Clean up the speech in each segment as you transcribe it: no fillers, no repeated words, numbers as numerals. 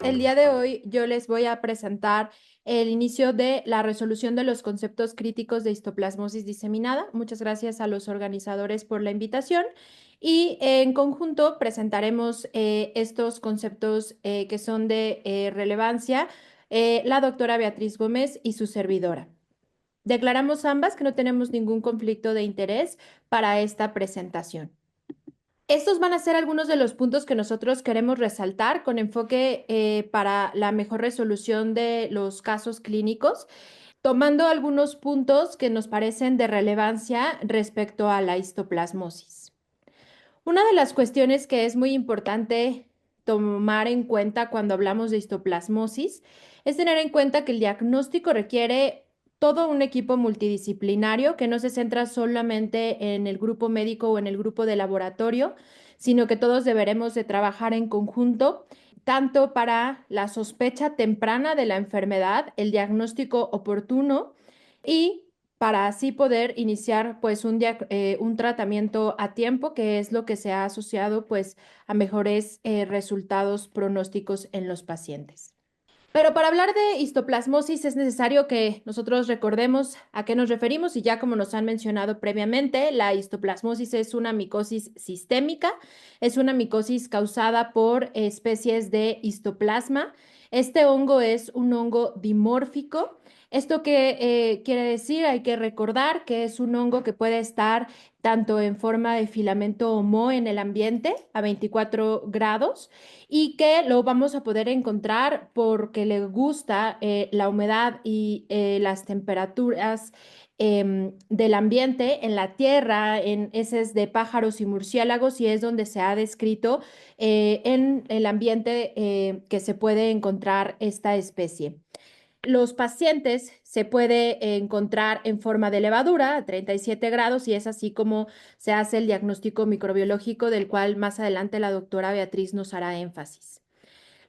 el día de hoy yo les voy a presentar el inicio de la resolución de los conceptos críticos de histoplasmosis diseminada. Muchas gracias a los organizadores por la invitación y en conjunto presentaremos estos conceptos que son de relevancia, la doctora Beatriz Gómez y su servidora. Declaramos ambas que no tenemos ningún conflicto de interés para esta presentación. Estos van a ser algunos de los puntos que nosotros queremos resaltar con enfoque para la mejor resolución de los casos clínicos, tomando algunos puntos que nos parecen de relevancia respecto a la histoplasmosis. Una de las cuestiones que es muy importante tomar en cuenta cuando hablamos de histoplasmosis es tener en cuenta que el diagnóstico requiere todo un equipo multidisciplinario que no se centra solamente en el grupo médico o en el grupo de laboratorio, sino que todos deberemos de trabajar en conjunto, tanto para la sospecha temprana de la enfermedad, el diagnóstico oportuno y para así poder iniciar pues un tratamiento a tiempo, que es lo que se ha asociado pues a mejores resultados pronósticos en los pacientes. Pero para hablar de histoplasmosis es necesario que nosotros recordemos a qué nos referimos y ya como nos han mencionado previamente, la histoplasmosis es una micosis sistémica, es una micosis causada por especies de histoplasma. Este hongo es un hongo dimórfico. ¿Esto qué quiere decir? Hay que recordar que es un hongo que puede estar tanto en forma de filamento Homo en el ambiente a 24 grados y que lo vamos a poder encontrar porque le gusta la humedad y las temperaturas del ambiente en la tierra, en heces de pájaros y murciélagos, y es donde se ha descrito en el ambiente que se puede encontrar esta especie. Los pacientes se puede encontrar en forma de levadura a 37 grados y es así como se hace el diagnóstico microbiológico del cual más adelante la doctora Beatriz nos hará énfasis.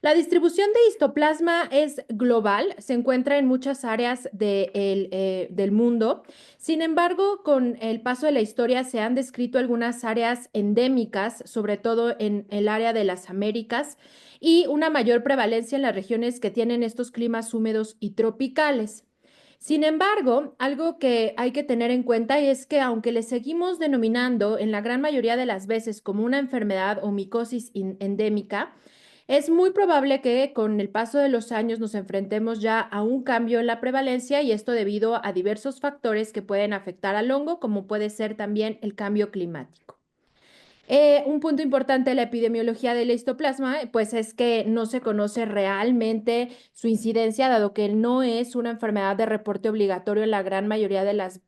La distribución de histoplasma es global, se encuentra en muchas áreas del mundo. Sin embargo, con el paso de la historia se han descrito algunas áreas endémicas, sobre todo en el área de las Américas, y una mayor prevalencia en las regiones que tienen estos climas húmedos y tropicales. Sin embargo, algo que hay que tener en cuenta es que aunque le seguimos denominando en la gran mayoría de las veces como una enfermedad o micosis endémica, es muy probable que con el paso de los años nos enfrentemos ya a un cambio en la prevalencia y esto debido a diversos factores que pueden afectar al hongo, como puede ser también el cambio climático. Un punto importante de la epidemiología del histoplasma, pues es que no se conoce realmente su incidencia, dado que no es una enfermedad de reporte obligatorio en la gran mayoría de las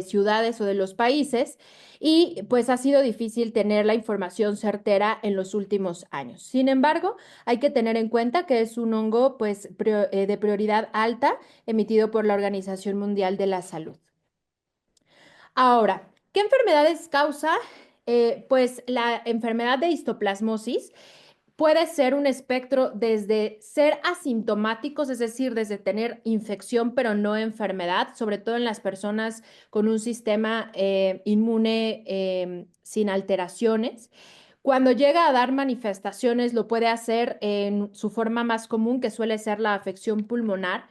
ciudades o de los países y pues ha sido difícil tener la información certera en los últimos años. Sin embargo, hay que tener en cuenta que es un hongo pues de prioridad alta emitido por la Organización Mundial de la Salud. Ahora, ¿qué enfermedades causa? Pues la enfermedad de histoplasmosis puede ser un espectro desde ser asintomáticos, es decir, desde tener infección pero no enfermedad, sobre todo en las personas con un sistema inmune sin alteraciones. Cuando llega a dar manifestaciones, lo puede hacer en su forma más común, que suele ser la afección pulmonar.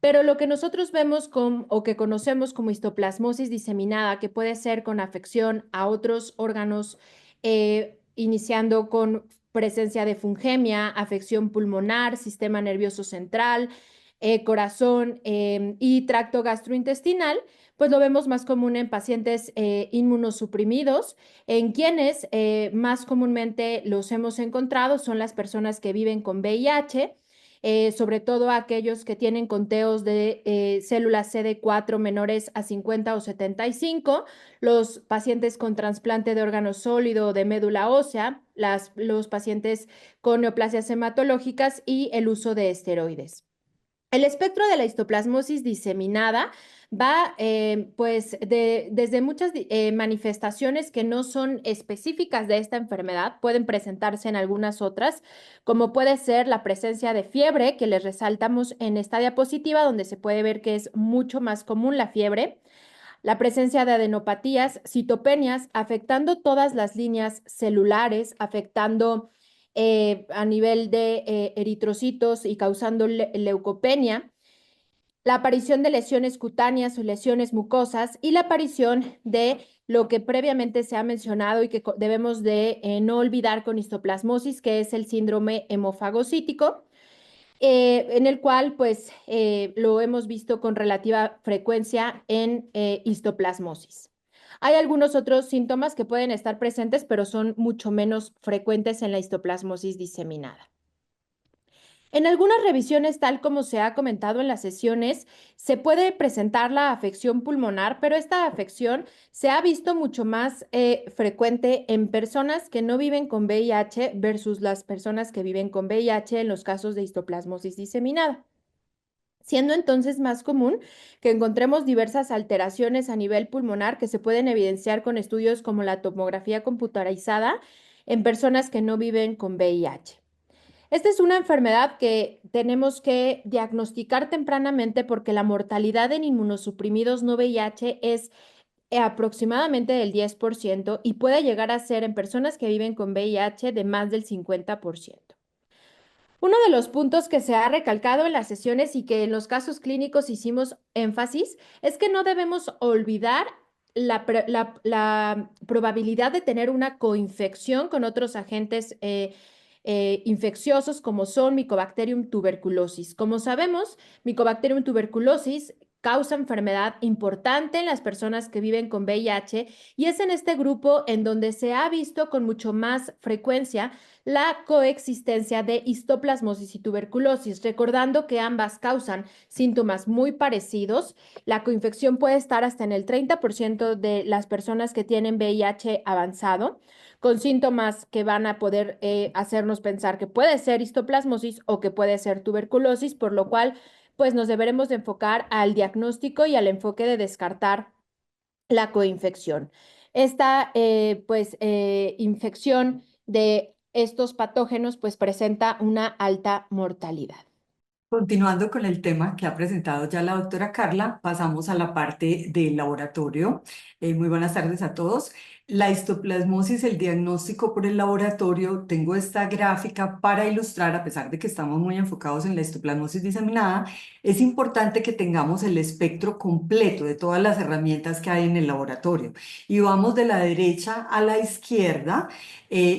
Pero lo que nosotros vemos o que conocemos como histoplasmosis diseminada, que puede ser con afección a otros órganos, iniciando con presencia de fungemia, afección pulmonar, sistema nervioso central, corazón y tracto gastrointestinal, pues lo vemos más común en pacientes inmunosuprimidos, en quienes más comúnmente los hemos encontrado son las personas que viven con VIH, sobre todo aquellos que tienen conteos de células CD4 menores a 50 o 75, los pacientes con trasplante de órgano sólido o de médula ósea, los pacientes con neoplasias hematológicas y el uso de esteroides. El espectro de la histoplasmosis diseminada va pues desde muchas manifestaciones que no son específicas de esta enfermedad, pueden presentarse en algunas otras, como puede ser la presencia de fiebre, que les resaltamos en esta diapositiva, donde se puede ver que es mucho más común la fiebre, la presencia de adenopatías, citopenias, afectando todas las líneas celulares, afectando a nivel de eritrocitos y causando leucopenia, la aparición de lesiones cutáneas o lesiones mucosas y la aparición de lo que previamente se ha mencionado y que debemos de no olvidar con histoplasmosis, que es el síndrome hemofagocítico, en el cual pues lo hemos visto con relativa frecuencia en histoplasmosis. Hay algunos otros síntomas que pueden estar presentes, pero son mucho menos frecuentes en la histoplasmosis diseminada. En algunas revisiones, tal como se ha comentado en las sesiones, se puede presentar la afección pulmonar, pero esta afección se ha visto mucho más frecuente en personas que no viven con VIH versus las personas que viven con VIH en los casos de histoplasmosis diseminada, siendo entonces más común que encontremos diversas alteraciones a nivel pulmonar que se pueden evidenciar con estudios como la tomografía computarizada en personas que no viven con VIH. Esta es una enfermedad que tenemos que diagnosticar tempranamente porque la mortalidad en inmunosuprimidos no VIH es aproximadamente del 10% y puede llegar a ser en personas que viven con VIH de más del 50%. Uno de los puntos que se ha recalcado en las sesiones y que en los casos clínicos hicimos énfasis es que no debemos olvidar la probabilidad de tener una coinfección con otros agentes infecciosos como son Mycobacterium tuberculosis. Como sabemos, Mycobacterium tuberculosis causa enfermedad importante en las personas que viven con VIH y es en este grupo en donde se ha visto con mucho más frecuencia la coexistencia de histoplasmosis y tuberculosis, recordando que ambas causan síntomas muy parecidos. La coinfección puede estar hasta en el 30% de las personas que tienen VIH avanzado, con síntomas que van a poder hacernos pensar que puede ser histoplasmosis o que puede ser tuberculosis, por lo cual pues nos deberemos de enfocar al diagnóstico y al enfoque de descartar la coinfección. Esta infección de estos patógenos pues presenta una alta mortalidad. Continuando con el tema que ha presentado ya la doctora Carla, pasamos a la parte del laboratorio. Muy buenas tardes a todos. La histoplasmosis, el diagnóstico por el laboratorio, tengo esta gráfica para ilustrar, a pesar de que estamos muy enfocados en la histoplasmosis diseminada, es importante que tengamos el espectro completo de todas las herramientas que hay en el laboratorio. Y vamos de la derecha a la izquierda,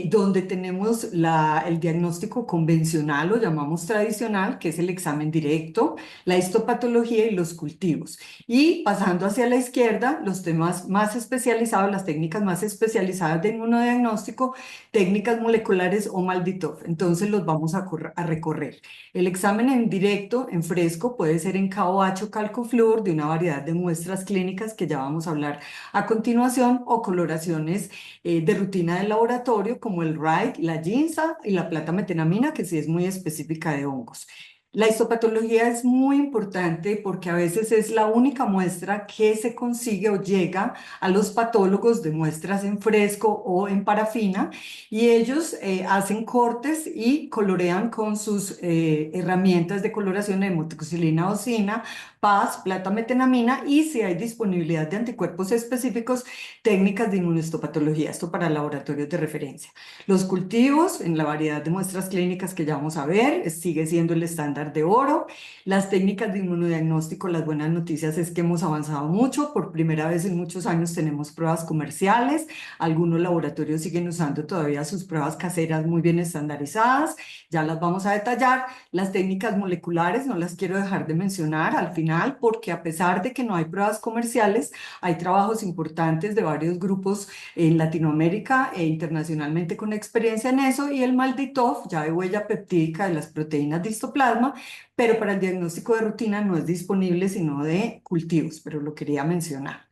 donde tenemos el diagnóstico convencional, lo llamamos tradicional, que es el examen directo, la histopatología y los cultivos. Y pasando hacia la izquierda, los temas más especializados, las técnicas más especializadas de inmunodiagnóstico, técnicas moleculares o MALDI-TOF. Entonces los vamos a recorrer. El examen en directo, en fresco, puede ser en KOH o calcofluor de una variedad de muestras clínicas que ya vamos a hablar a continuación, o coloraciones de rutina del laboratorio como el RAID, la GINSA y la plata metenamina, que sí es muy específica de hongos. La histopatología es muy importante porque a veces es la única muestra que se consigue o llega a los patólogos de muestras en fresco o en parafina, y ellos hacen cortes y colorean con sus herramientas de coloración de hematoxilina osina, PAS, plata metenamina, y si hay disponibilidad de anticuerpos específicos, técnicas de inmunohistopatología, esto para laboratorios de referencia. Los cultivos, en la variedad de muestras clínicas que ya vamos a ver, sigue siendo el estándar de oro. Las técnicas de inmunodiagnóstico, las buenas noticias es que hemos avanzado mucho. Por primera vez en muchos años tenemos pruebas comerciales. Algunos laboratorios siguen usando todavía sus pruebas caseras muy bien estandarizadas. Ya las vamos a detallar. Las técnicas moleculares no las quiero dejar de mencionar al final, porque a pesar de que no hay pruebas comerciales, hay trabajos importantes de varios grupos en Latinoamérica e internacionalmente con experiencia en eso, y el MALDI-TOF, ya de huella peptídica de las proteínas de histoplasma, pero para el diagnóstico de rutina no es disponible sino de cultivos, pero lo quería mencionar.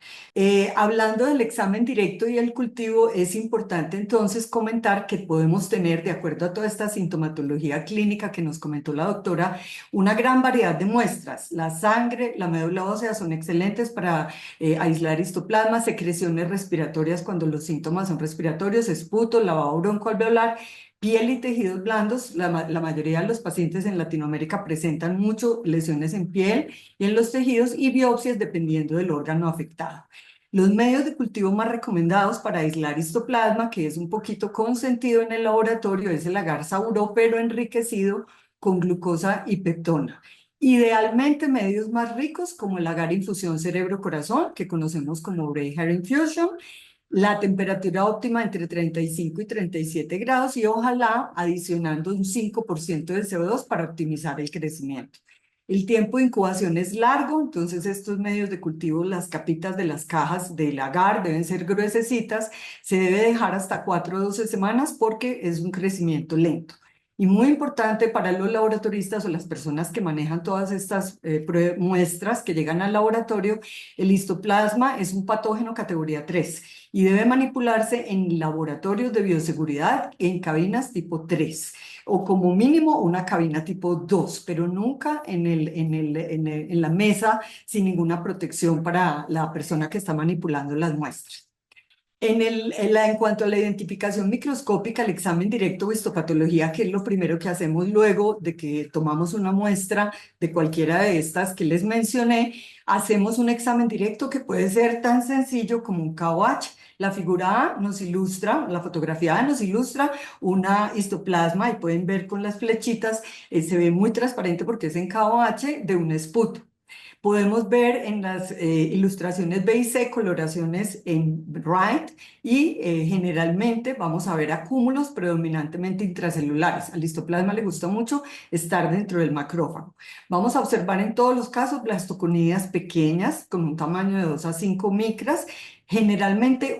Hablando del examen directo y el cultivo, es importante entonces comentar que podemos tener, de acuerdo a toda esta sintomatología clínica que nos comentó la doctora, una gran variedad de muestras. La sangre, la médula ósea son excelentes para aislar histoplasma, secreciones respiratorias cuando los síntomas son respiratorios, esputo, lavado broncoalveolar, piel y tejidos blandos. La mayoría de los pacientes en Latinoamérica presentan mucho lesiones en piel y en los tejidos, y biopsias dependiendo del órgano afectado. Los medios de cultivo más recomendados para aislar histoplasma, que es un poquito consentido en el laboratorio, es el agar sauró, pero enriquecido con glucosa y peptona. Idealmente medios más ricos como el agar infusión cerebro-corazón, que conocemos como Brain Hair Infusion, la temperatura óptima entre 35 y 37 grados y ojalá adicionando un 5% de CO2 para optimizar el crecimiento. El tiempo de incubación es largo, entonces estos medios de cultivo, las capitas de las cajas del agar deben ser gruesecitas, se debe dejar hasta 4 o 12 semanas porque es un crecimiento lento. Y muy importante para los laboratoristas o las personas que manejan todas estas muestras que llegan al laboratorio, el histoplasma es un patógeno categoría 3 y debe manipularse en laboratorios de bioseguridad en cabinas tipo 3 o como mínimo una cabina tipo 2, pero nunca en la mesa sin ninguna protección para la persona que está manipulando las muestras. En cuanto a la identificación microscópica, el examen directo o histopatología, que es lo primero que hacemos luego de que tomamos una muestra de cualquiera de estas que les mencioné, hacemos un examen directo que puede ser tan sencillo como un KOH. La figura A nos ilustra, la fotografía A nos ilustra una histoplasma y pueden ver con las flechitas, se ve muy transparente porque es en KOH de un SPUT. Podemos ver en las ilustraciones B y C coloraciones en Wright y generalmente vamos a ver acúmulos predominantemente intracelulares. Al histoplasma le gusta mucho estar dentro del macrófago. Vamos a observar en todos los casos blastoconidas pequeñas con un tamaño de 2 a 5 micras, generalmente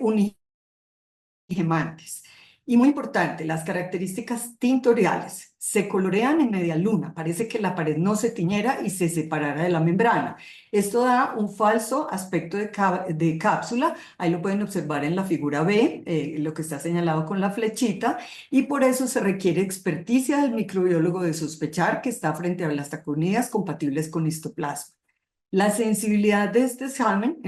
gemantes. Y muy importante, las características tintoriales. Se colorean en media luna, parece que la pared no se tiñera y se separara de la membrana. Esto da un falso aspecto de cápsula, ahí lo pueden observar en la figura B, lo que está señalado con la flechita, y por eso se requiere experticia del microbiólogo de sospechar que está frente a las taconidas compatibles con histoplasma. La sensibilidad de este examen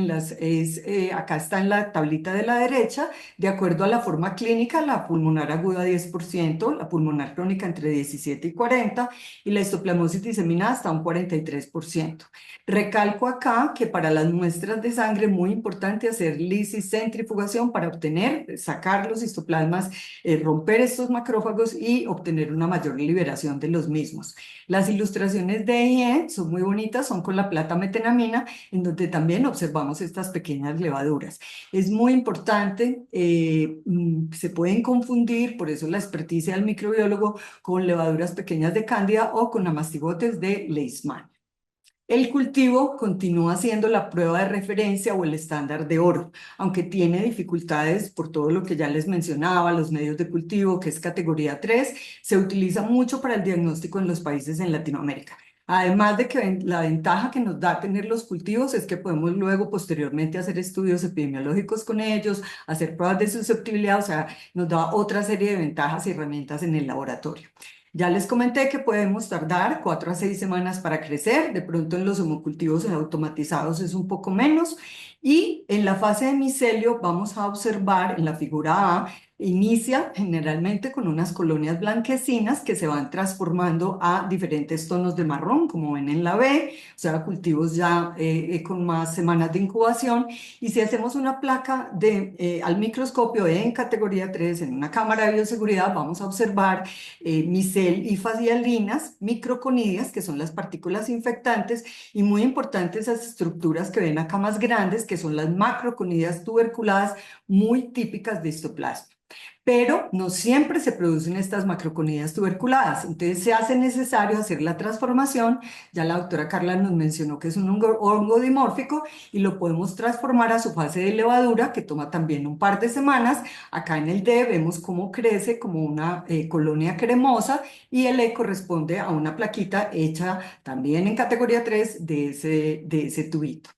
acá está en la tablita de la derecha, de acuerdo a la forma clínica, la pulmonar aguda 10%, la pulmonar crónica entre 17 y 40 y la histoplasmosis diseminada hasta un 43%. Recalco acá que para las muestras de sangre es muy importante hacer lisis centrifugación para obtener, sacar los histoplasmas, romper estos macrófagos y obtener una mayor liberación de los mismos. Las ilustraciones de IE son muy bonitas, son con la plata metenamina, en donde también observamos estas pequeñas levaduras. Es muy importante, se pueden confundir, por eso la experticia del microbiólogo, con levaduras pequeñas de cándida o con amastigotes de Leishman. El cultivo continúa siendo la prueba de referencia o el estándar de oro, aunque tiene dificultades por todo lo que ya les mencionaba, los medios de cultivo, que es categoría 3, se utiliza mucho para el diagnóstico en los países en Latinoamérica. Además de que la ventaja que nos da tener los cultivos es que podemos luego posteriormente hacer estudios epidemiológicos con ellos, hacer pruebas de susceptibilidad, o sea, nos da otra serie de ventajas y herramientas en el laboratorio. Ya les comenté que podemos tardar 4 a 6 semanas para crecer, de pronto en los homocultivos automatizados es un poco menos, y en la fase de micelio vamos a observar en la figura A, inicia generalmente con unas colonias blanquecinas que se van transformando a diferentes tonos de marrón, como ven en la B, o sea, cultivos ya con más semanas de incubación, y si hacemos una placa al microscopio en categoría 3 en una cámara de bioseguridad, vamos a observar micel y facialinas, microconidias, que son las partículas infectantes, y muy importantes esas estructuras que ven acá más grandes, que son las macroconidias tuberculadas, muy típicas de histoplasma. Pero no siempre se producen estas macroconidias tuberculadas, entonces se hace necesario hacer la transformación. Ya la doctora Carla nos mencionó que es un hongo dimórfico y lo podemos transformar a su fase de levadura, que toma también un par de semanas. Acá en el D vemos cómo crece como una colonia cremosa y el E corresponde a una plaquita hecha también en categoría 3 de ese tubito.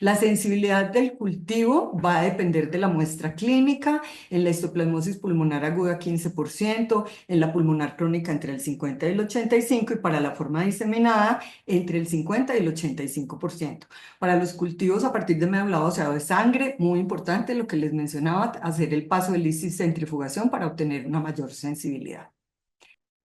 La sensibilidad del cultivo va a depender de la muestra clínica, en la histoplasmosis pulmonar aguda 15%, en la pulmonar crónica entre el 50 y el 85% y para la forma diseminada entre el 50 y el 85%. Para los cultivos a partir de medio vaciado de sangre, muy importante lo que les mencionaba, hacer el paso de lisis centrifugación para obtener una mayor sensibilidad.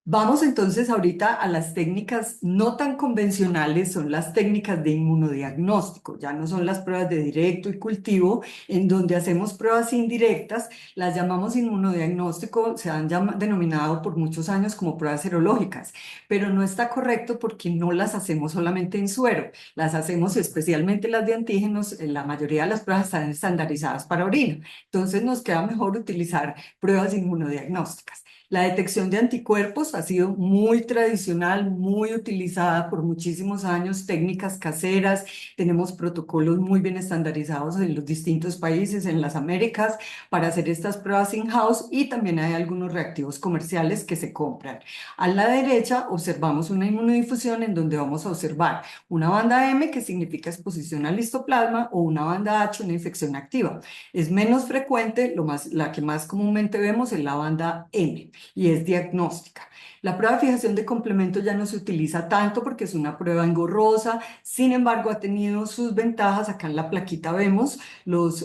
Vamos entonces ahorita a las técnicas no tan convencionales, son las técnicas de inmunodiagnóstico, ya no son las pruebas de directo y cultivo, en donde hacemos pruebas indirectas, las llamamos inmunodiagnóstico, se han denominado por muchos años como pruebas serológicas, pero no está correcto porque no las hacemos solamente en suero, las hacemos especialmente las de antígenos, la mayoría de las pruebas están estandarizadas para orina, entonces nos queda mejor utilizar pruebas inmunodiagnósticas. La detección de anticuerpos ha sido muy tradicional, muy utilizada por muchísimos años, técnicas caseras, tenemos protocolos muy bien estandarizados en los distintos países, en las Américas, para hacer estas pruebas in-house y también hay algunos reactivos comerciales que se compran. A la derecha observamos una inmunodifusión en donde vamos a observar una banda M, que significa exposición al histoplasma, o una banda H, una infección activa. Es menos frecuente, la que más comúnmente vemos es la banda M y es diagnóstica. La prueba de fijación de complemento ya no se utiliza tanto porque es una prueba engorrosa, sin embargo ha tenido sus ventajas. Acá en la plaquita vemos los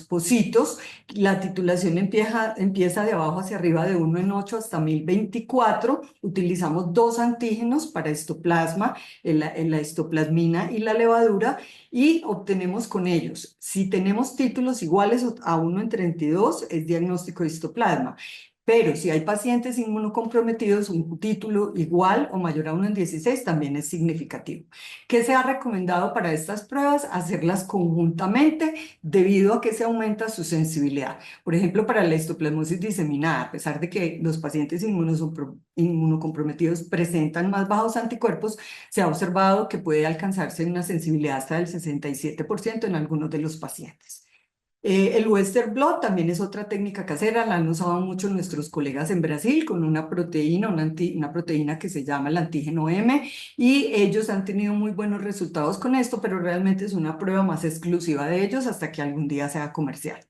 pocitos, la titulación empieza de abajo hacia arriba de 1 en 8 hasta 1024. Utilizamos dos antígenos para histoplasma, la histoplasmina y la levadura, y obtenemos con ellos, si tenemos títulos iguales a 1 en 32, es diagnóstico de histoplasma. Pero si hay pacientes inmunocomprometidos, un título igual o mayor a 1 en 16 también es significativo. ¿Qué se ha recomendado para estas pruebas? Hacerlas conjuntamente debido a que se aumenta su sensibilidad. Por ejemplo, para la histoplasmosis diseminada, a pesar de que los pacientes inmunocomprometidos presentan más bajos anticuerpos, se ha observado que puede alcanzarse una sensibilidad hasta del 67% en algunos de los pacientes. El Western blot también es otra técnica casera, la han usado mucho nuestros colegas en Brasil con una proteína, una proteína que se llama el antígeno M, y ellos han tenido muy buenos resultados con esto, pero realmente es una prueba más exclusiva de ellos hasta que algún día sea comercial.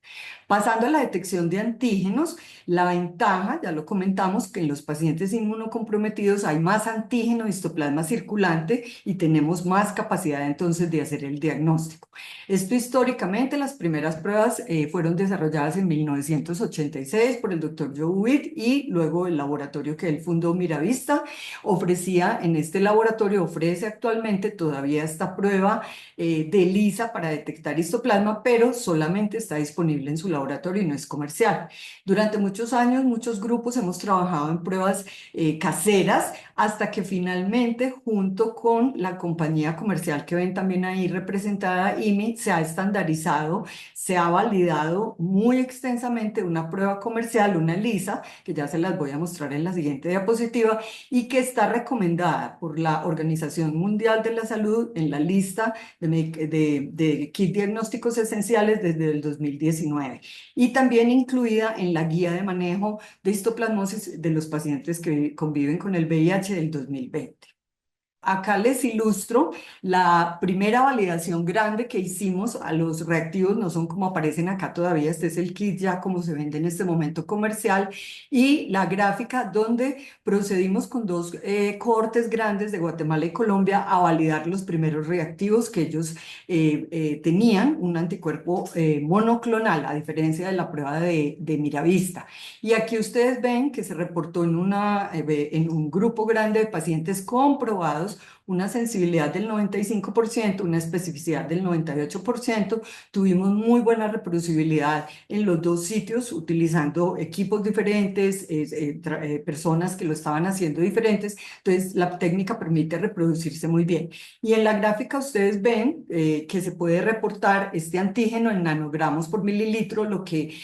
Pasando a la detección de antígenos, la ventaja, ya lo comentamos, que en los pacientes inmunocomprometidos hay más antígeno histoplasma circulante y tenemos más capacidad entonces de hacer el diagnóstico. Esto históricamente, las primeras pruebas fueron desarrolladas en 1986 por el doctor Joe Witt y luego el laboratorio que él fundó, Miravista, ofrecía en este laboratorio, ofrece actualmente todavía esta prueba de ELISA para detectar histoplasma, pero solamente está disponible en su laboratorio y no es comercial. Durante muchos años, muchos grupos hemos trabajado en pruebas caseras hasta que finalmente, junto con la compañía comercial que ven también ahí representada, IMI, se ha estandarizado, se ha validado muy extensamente una prueba comercial, una ELISA, que ya se las voy a mostrar en la siguiente diapositiva, y que está recomendada por la Organización Mundial de la Salud en la lista de kit diagnósticos esenciales desde el 2019 y también incluida en la guía de manejo de histoplasmosis de los pacientes que conviven con el VIH del 2020. Acá les ilustro la primera validación grande que hicimos a los reactivos, no son como aparecen acá todavía, este es el kit ya como se vende en este momento comercial, y la gráfica donde procedimos con dos cohortes grandes de Guatemala y Colombia a validar los primeros reactivos que ellos tenían un anticuerpo monoclonal, a diferencia de la prueba de Miravista. Y aquí ustedes ven que se reportó en un grupo grande de pacientes comprobados una sensibilidad del 95%, una especificidad del 98%. Tuvimos muy buena reproducibilidad en los dos sitios utilizando equipos diferentes, personas que lo estaban haciendo diferentes. Entonces, la técnica permite reproducirse muy bien. Y en la gráfica ustedes ven que se puede reportar este antígeno en nanogramos por mililitro, lo que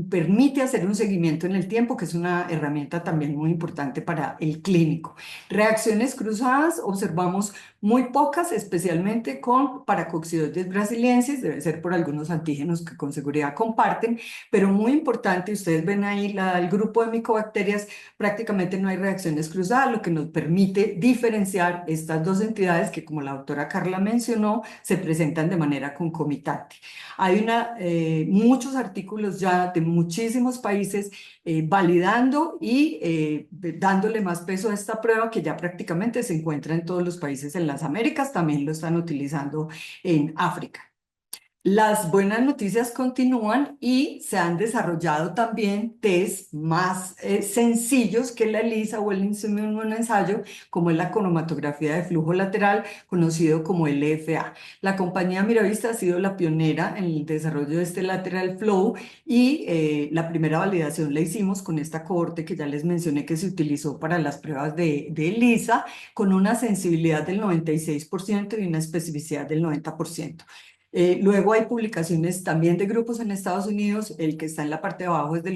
permite hacer un seguimiento en el tiempo, que es una herramienta también muy importante para el clínico. Reacciones cruzadas, observamos muy pocas, especialmente con paracoxidoides brasiliensis, debe ser por algunos antígenos que con seguridad comparten, pero muy importante, ustedes ven ahí el grupo de micobacterias, prácticamente no hay reacciones cruzadas, lo que nos permite diferenciar estas dos entidades que, como la doctora Carla mencionó, se presentan de manera concomitante. Hay muchos artículos ya de muchísimos países validando y dándole más peso a esta prueba que ya prácticamente se encuentra en todos los países en las Américas, también lo están utilizando en África. Las buenas noticias continúan y se han desarrollado también test más sencillos que la ELISA o el ensayo, como es la cromatografía de flujo lateral, conocido como el LFA. La compañía Miravista ha sido la pionera en el desarrollo de este lateral flow y la primera validación la hicimos con esta cohorte que ya les mencioné que se utilizó para las pruebas de ELISA, con una sensibilidad del 96% y una especificidad del 90%. Luego hay publicaciones también de grupos en Estados Unidos, el que está en la parte de abajo es de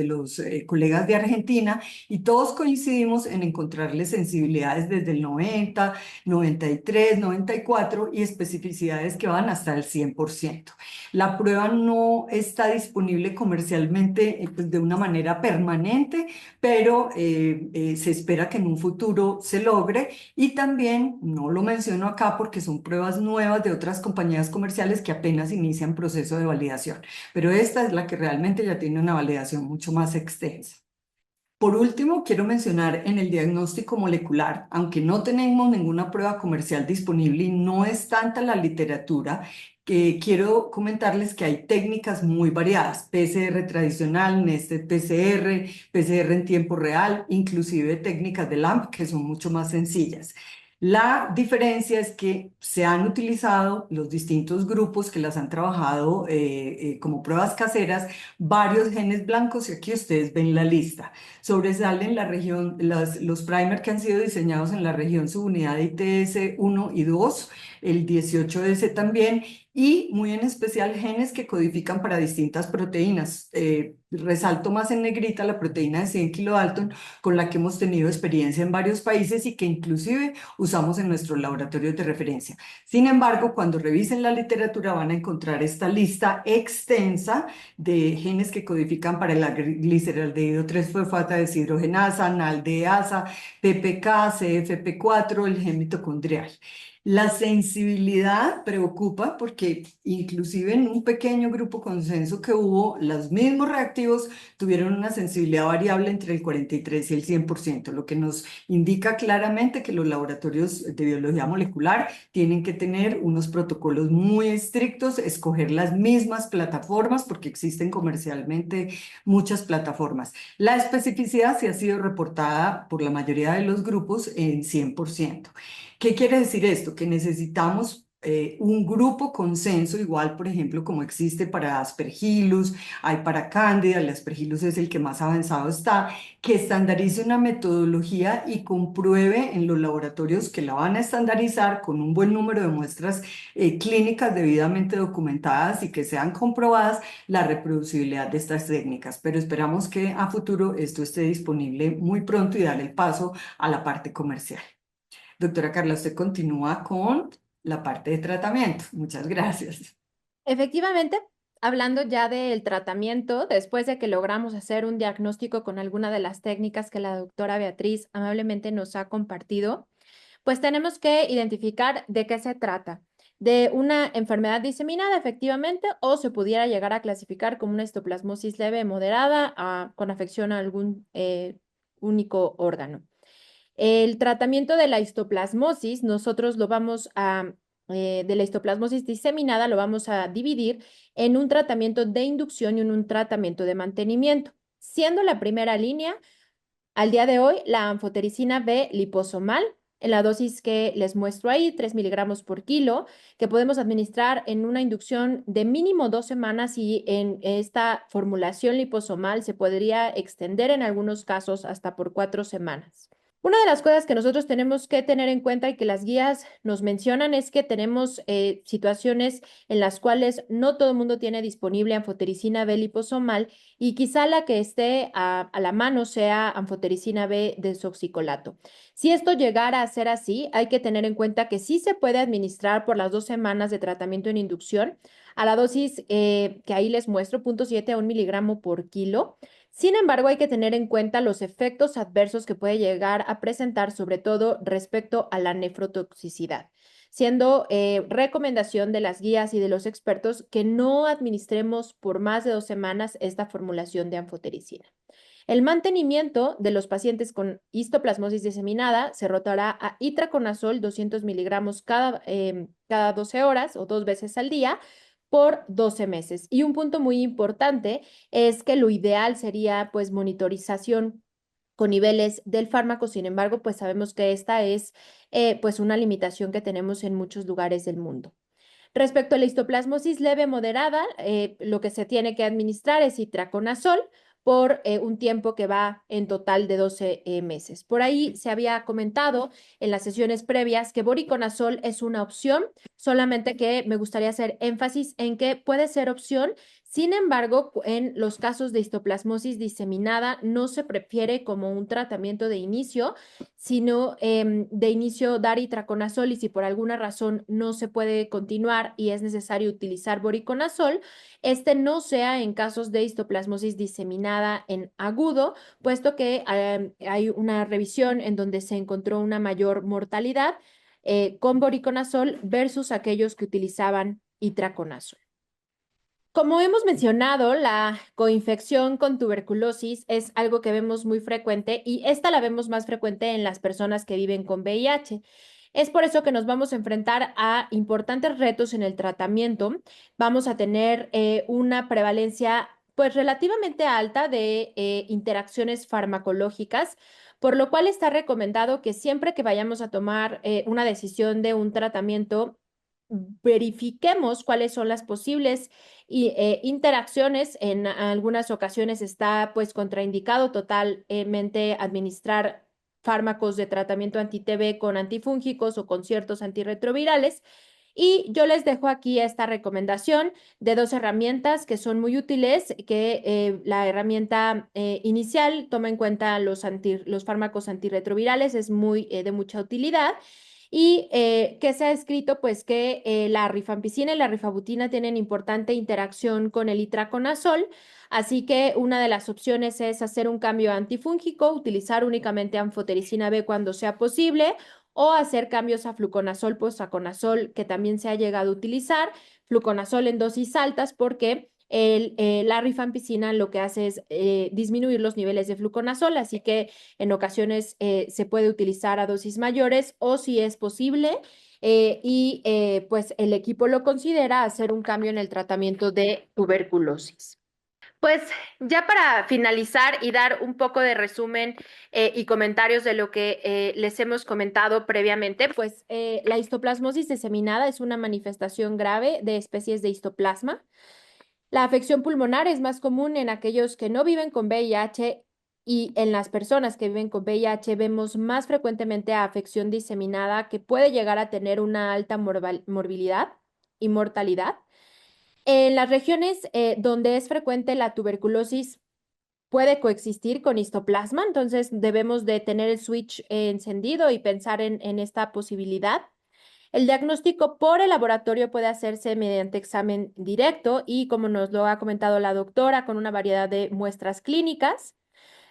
los colegas de Argentina y todos coincidimos en encontrarle sensibilidades desde el 90, 93, 94 y especificidades que van hasta el 100%. La prueba no está disponible comercialmente pues, de una manera permanente, pero se espera que en un futuro se logre y también, no lo menciono acá porque son pruebas nuevas de otras compañías comerciales que apenas inician proceso de validación, pero esta es la que realmente ya tiene una validación mucho más extensa. Por último, quiero mencionar en el diagnóstico molecular, aunque no tenemos ninguna prueba comercial disponible y no es tanta la literatura, que quiero comentarles que hay técnicas muy variadas, PCR tradicional, Nested PCR, PCR en tiempo real, inclusive técnicas de LAMP que son mucho más sencillas. La diferencia es que se han utilizado los distintos grupos que las han trabajado como pruebas caseras, varios genes blancos y aquí ustedes ven la lista. Sobresalen la región, los primer que han sido diseñados en la región subunidad de ITS 1 y 2, el 18S también, y muy en especial genes que codifican para distintas proteínas. Resalto más en negrita la proteína de 100 kilodalton, con la que hemos tenido experiencia en varios países y que inclusive usamos en nuestros laboratorios de referencia. Sin embargo, cuando revisen la literatura van a encontrar esta lista extensa de genes que codifican para la gliceraldehído 3-fosfata deshidrogenasa, NALDeasa, PPK, CFP4, el gen mitocondrial. La sensibilidad preocupa porque inclusive en un pequeño grupo consenso que hubo, los mismos reactivos tuvieron una sensibilidad variable entre el 43 y el 100%, lo que nos indica claramente que los laboratorios de biología molecular tienen que tener unos protocolos muy estrictos, escoger las mismas plataformas porque existen comercialmente muchas plataformas. La especificidad sí ha sido reportada por la mayoría de los grupos en 100%. ¿Qué quiere decir esto? Que necesitamos un grupo consenso, igual, por ejemplo, como existe para Aspergillus, hay para Cándida, el Aspergillus es el que más avanzado está, que estandarice una metodología y compruebe en los laboratorios que la van a estandarizar con un buen número de muestras clínicas debidamente documentadas y que sean comprobadas la reproducibilidad de estas técnicas. Pero esperamos que a futuro esto esté disponible muy pronto y dar el paso a la parte comercial. Doctora Carla, usted continúa con la parte de tratamiento. Muchas gracias. Efectivamente, hablando ya del tratamiento, después de que logramos hacer un diagnóstico con alguna de las técnicas que la doctora Beatriz amablemente nos ha compartido, pues tenemos que identificar de qué se trata. De una enfermedad diseminada, efectivamente, o se pudiera llegar a clasificar como una histoplasmosis leve moderada con afección a algún único órgano. El tratamiento de la histoplasmosis, nosotros lo vamos a, de la histoplasmosis diseminada, lo vamos a dividir en un tratamiento de inducción y en un tratamiento de mantenimiento, siendo la primera línea al día de hoy la anfotericina B liposomal en la dosis que les muestro ahí, 3 miligramos por kilo, que podemos administrar en una inducción de mínimo 2 semanas y en esta formulación liposomal se podría extender en algunos casos hasta por 4 semanas. Una de las cosas que nosotros tenemos que tener en cuenta y que las guías nos mencionan es que tenemos situaciones en las cuales no todo el mundo tiene disponible anfotericina B liposomal y quizá la que esté a la mano sea anfotericina B desoxicolato. Si esto llegara a ser así, hay que tener en cuenta que sí se puede administrar por las 2 semanas de tratamiento en inducción a la dosis que ahí les muestro, 0.7 a 1 miligramo por kilo. Sin embargo, hay que tener en cuenta los efectos adversos que puede llegar a presentar, sobre todo respecto a la nefrotoxicidad, siendo recomendación de las guías y de los expertos que no administremos por más de 2 semanas esta formulación de anfotericina. El mantenimiento de los pacientes con histoplasmosis diseminada se rotará a itraconazol 200 miligramos cada 12 horas o 2 veces al día, por 12 meses. Y un punto muy importante es que lo ideal sería pues monitorización con niveles del fármaco. Sin embargo, pues sabemos que esta es pues una limitación que tenemos en muchos lugares del mundo. Respecto a la histoplasmosis leve moderada, lo que se tiene que administrar es itraconazol por un tiempo que va en total de 12 meses. Por ahí se había comentado en las sesiones previas que voriconazol es una opción, solamente que me gustaría hacer énfasis en que puede ser opción. Sin embargo, en los casos de histoplasmosis diseminada no se prefiere como un tratamiento de inicio, sino de inicio dar itraconazol, y si por alguna razón no se puede continuar y es necesario utilizar voriconazol, este no sea en casos de histoplasmosis diseminada en agudo, puesto que hay una revisión en donde se encontró una mayor mortalidad con voriconazol versus aquellos que utilizaban itraconazol. Como hemos mencionado, la coinfección con tuberculosis es algo que vemos muy frecuente, y esta la vemos más frecuente en las personas que viven con VIH. Es por eso que nos vamos a enfrentar a importantes retos en el tratamiento. Vamos a tener una prevalencia pues relativamente alta de interacciones farmacológicas, por lo cual está recomendado que siempre que vayamos a tomar una decisión de un tratamiento, verifiquemos cuáles son las posibles interacciones. En algunas ocasiones está pues contraindicado totalmente administrar fármacos de tratamiento anti-TB con antifúngicos o con ciertos antirretrovirales. Y yo les dejo aquí esta recomendación de dos herramientas que son muy útiles, que la herramienta inicial toma en cuenta los fármacos antirretrovirales, es muy de mucha utilidad. Y que se ha escrito pues que la rifampicina y la rifabutina tienen importante interacción con el itraconazol, así que una de las opciones es hacer un cambio antifúngico, utilizar únicamente anfotericina B cuando sea posible, o hacer cambios a fluconazol, posaconazol, que también se ha llegado a utilizar, fluconazol en dosis altas, porque la rifampicina lo que hace es disminuir los niveles de fluconazol, así que en ocasiones se puede utilizar a dosis mayores, o si es posible pues el equipo lo considera, hacer un cambio en el tratamiento de tuberculosis. Pues ya para finalizar y dar un poco de resumen y comentarios de lo que les hemos comentado previamente, pues la histoplasmosis diseminada es una manifestación grave de especies de histoplasma. La afección pulmonar es más común en aquellos que no viven con VIH, y en las personas que viven con VIH vemos más frecuentemente afección diseminada, que puede llegar a tener una alta morbilidad y mortalidad. En las regiones donde es frecuente la tuberculosis puede coexistir con histoplasma, entonces debemos de tener el switch encendido y pensar en esta posibilidad. El diagnóstico por el laboratorio puede hacerse mediante examen directo y, como nos lo ha comentado la doctora, con una variedad de muestras clínicas.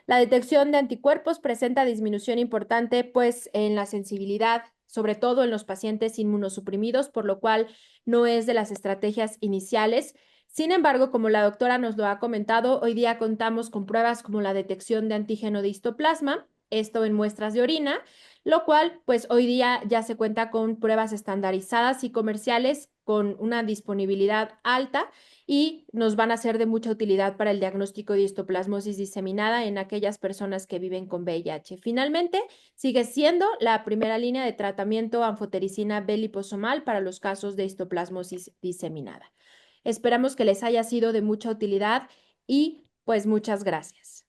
La detección de anticuerpos presenta disminución importante pues en la sensibilidad, sobre todo en los pacientes inmunosuprimidos, por lo cual no es de las estrategias iniciales. Sin embargo, como la doctora nos lo ha comentado, hoy día contamos con pruebas como la detección de antígeno de histoplasma, esto en muestras de orina, lo cual pues hoy día ya se cuenta con pruebas estandarizadas y comerciales con una disponibilidad alta, y nos van a ser de mucha utilidad para el diagnóstico de histoplasmosis diseminada en aquellas personas que viven con VIH. Finalmente, sigue siendo la primera línea de tratamiento anfotericina B liposomal para los casos de histoplasmosis diseminada. Esperamos que les haya sido de mucha utilidad y pues muchas gracias.